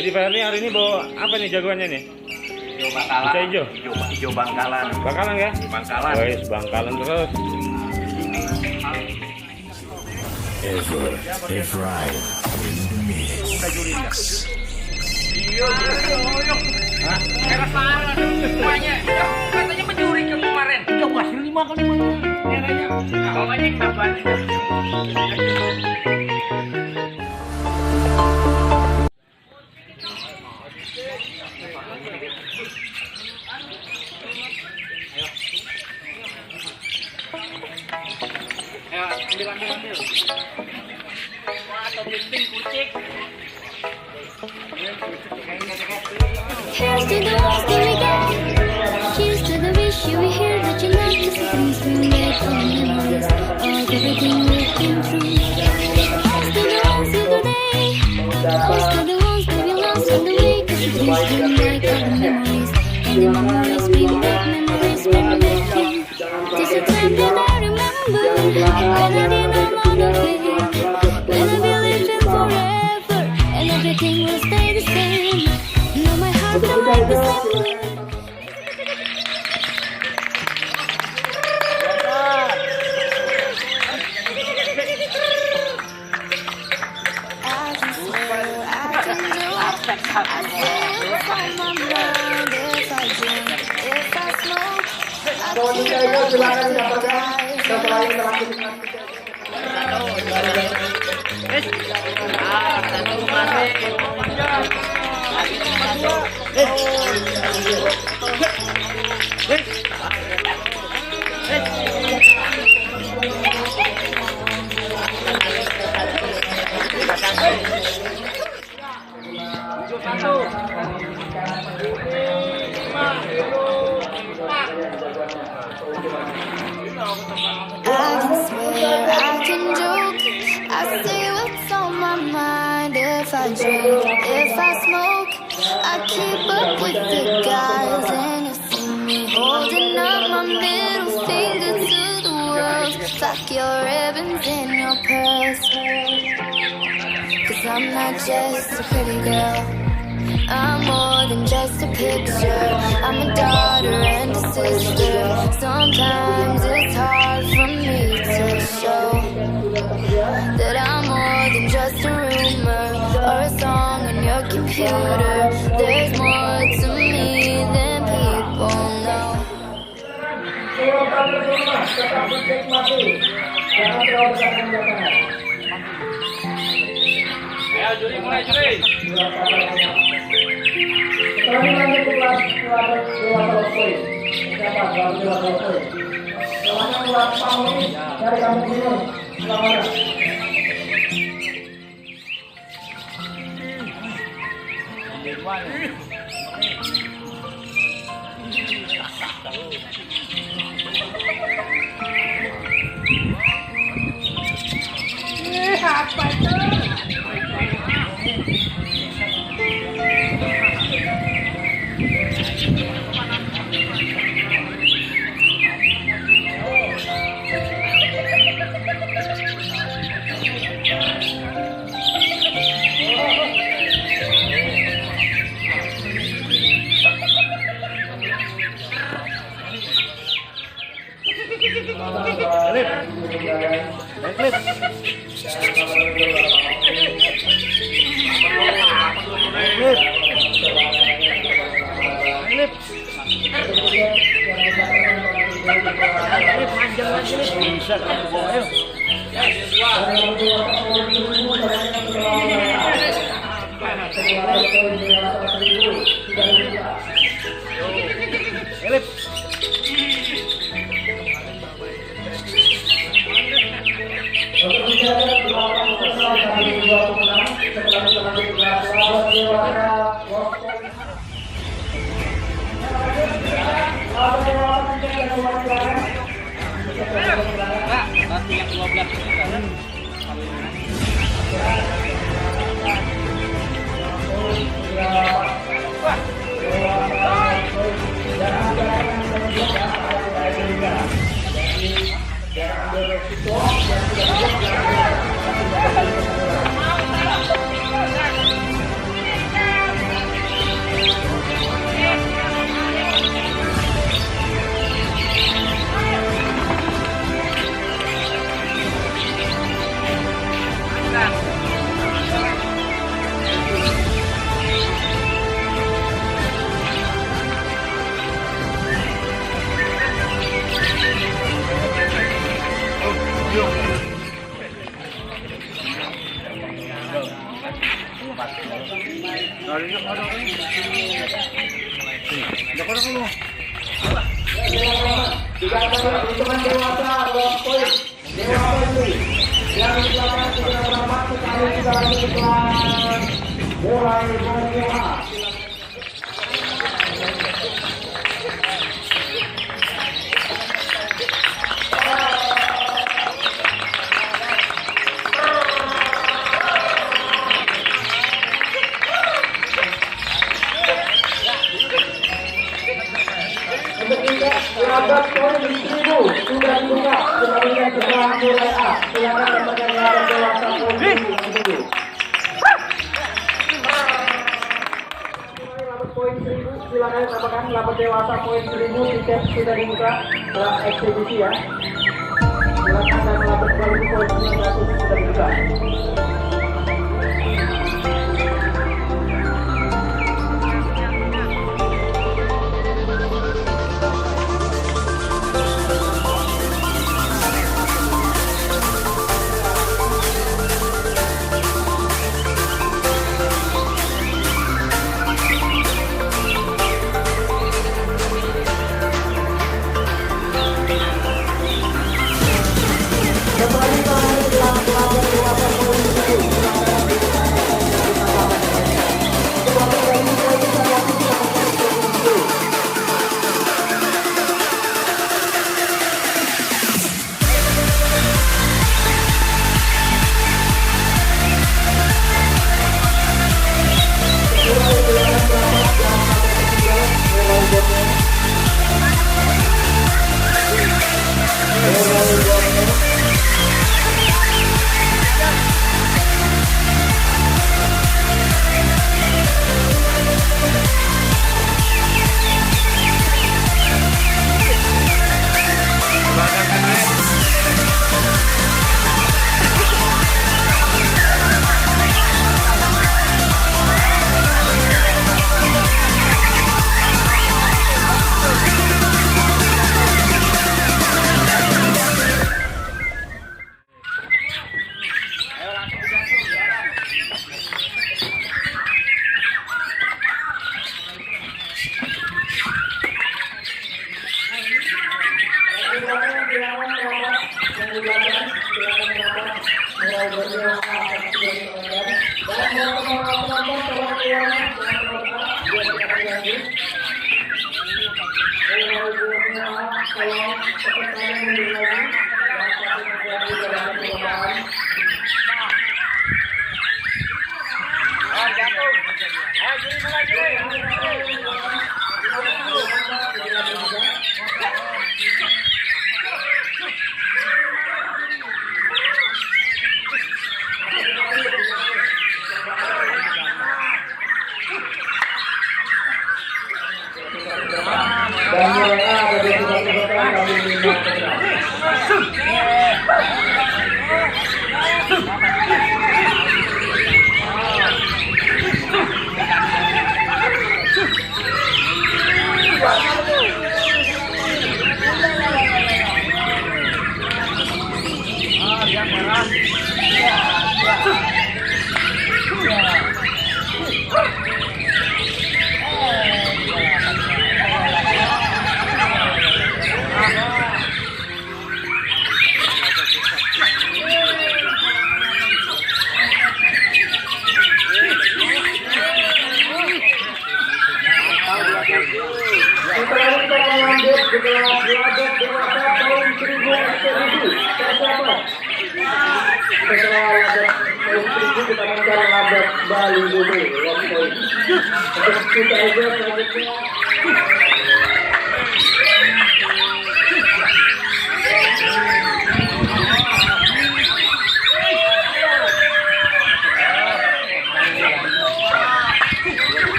Jadi Pak Erni hari ini bawa apa nih jagoannya nih? Hijau bangkalan. Hijau? Hijau bangkalan. Bangkalan ya? Bangkalan. Guys, bangkalan terus. Ever right in the mix. Merah parah semuanya. Katanya mencuri ke kemarin. Coba hasil 5 kali merahnya. Pokoknya kenapa? Ambil. Wah, atau bling kucing. Here's to the ones that we get. Cheers to the wish you were here, but you're not. Just things we made from memories of everything we've been through. Here's to the ones of the day. Here's to the ones that we lost on the way. 'Cause the things we made of the memories. And the memories we make, memories we making. There's a time that I remember when I didn't know the way. When I believed in forever and everything will stay the same. Now my heart felt like the same. I can swear, I can do. I say what's on my mind. If I drink, if I smoke, I keep up with the guys. I can swear, I can joke. I say what's on my mind. If I drink, if I smoke, I keep up with the guys. And you see me holding up my middle finger to the world. Fuck your ribbons and your pearls. 'Cause I'm not just a pretty girl, I'm more than just a picture. I'm a daughter and a sister. Sometimes it's hard for me to show that I'm more than just a rumor or a song on your computer. There's more to me than people know. Ayo juri, mulai juri. Apa itu? Ada Labat poin 1000 sudah dibuka. Pertandingan setelah mulai A. Silakan dapatkan labat dewasa poin 1000. Labat poin 1000 silakan dapatkan labat dewasa poin 1000. Tiket sudah dibuka setelah eksibisi ya. Silakan dan labat poin 900 sudah dibuka.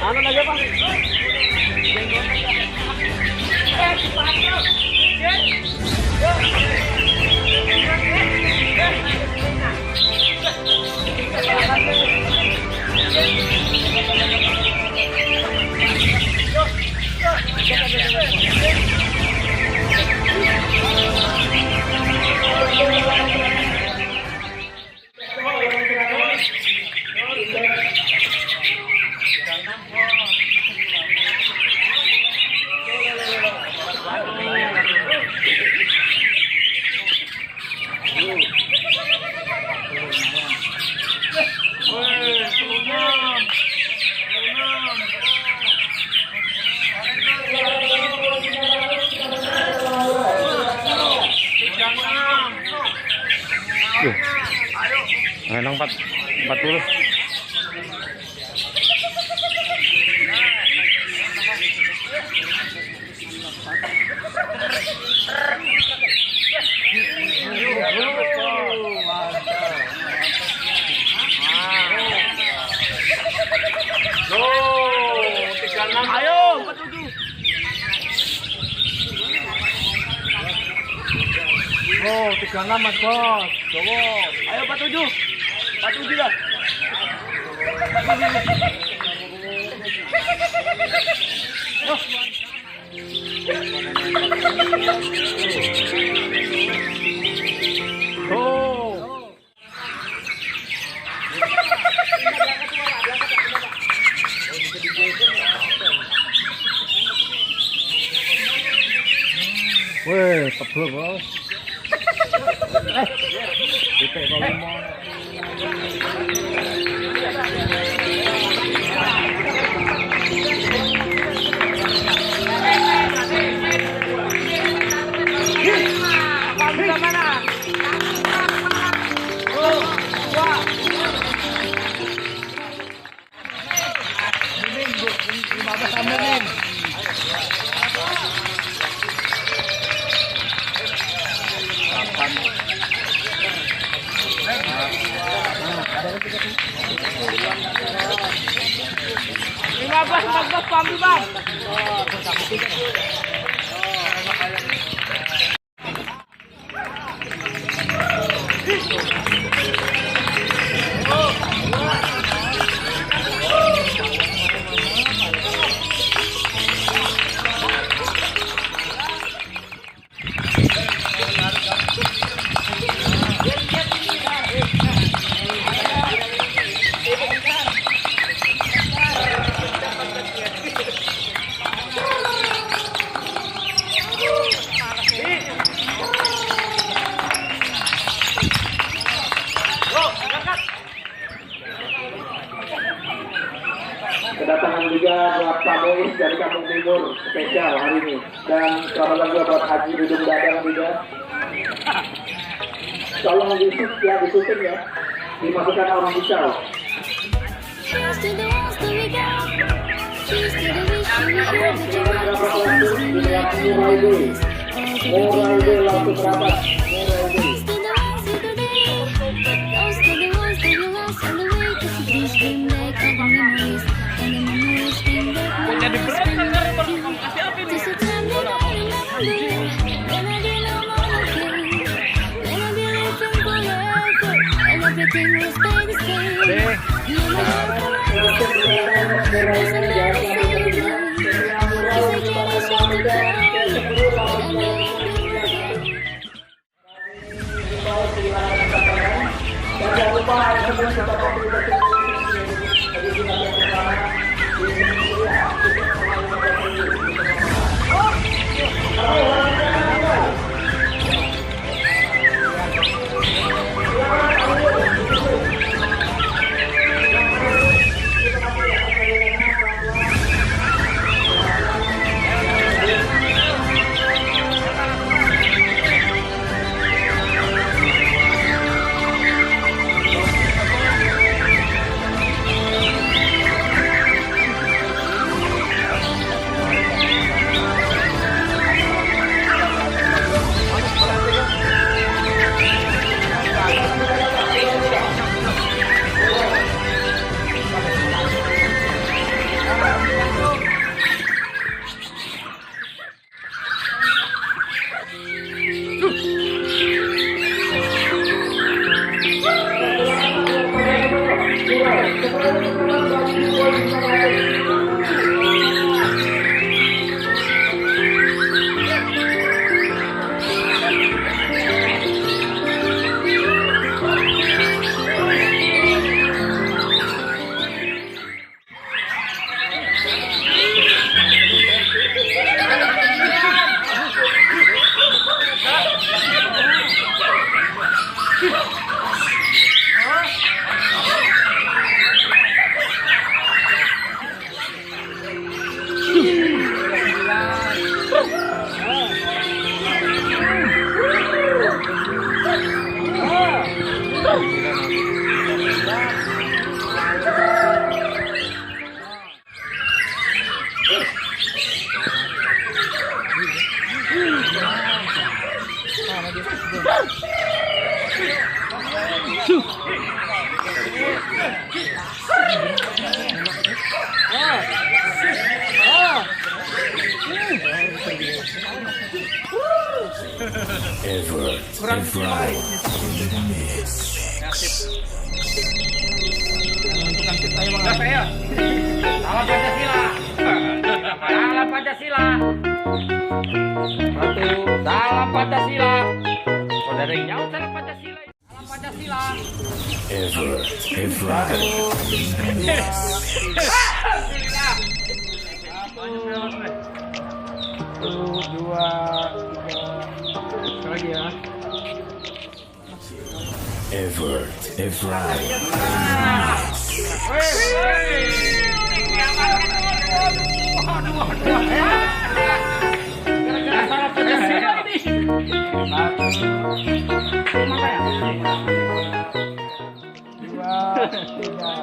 Ano na ba? Nang 40. Ayo, 47. Oh, 36 Mas Bos. Coba. Ayo 47. 47 dah. Oh. Weh, tebel bos. Titik kalau mau. Pambil bang. Kedatangan juga buat Pak Bois dari Kampung Timur spesial hari ini, dan selamat juga buat Haji Dudung Dadang juga. Tolong disusun ya, dimasukkan orang Bisau. Moralde langsung merapat. Jadi berat kan kasih apa ini? Jangan lupa sebelum kita Everett, Efrain in the mix. Udah saya. Salam Pancasila. Salam Pancasila. Salam Pancasila. Oh, dari yang jauh salam Pancasila. Salam Pancasila. Everett, Efrain in the mix. Everett, Efrain in the mix. Dua, tiga.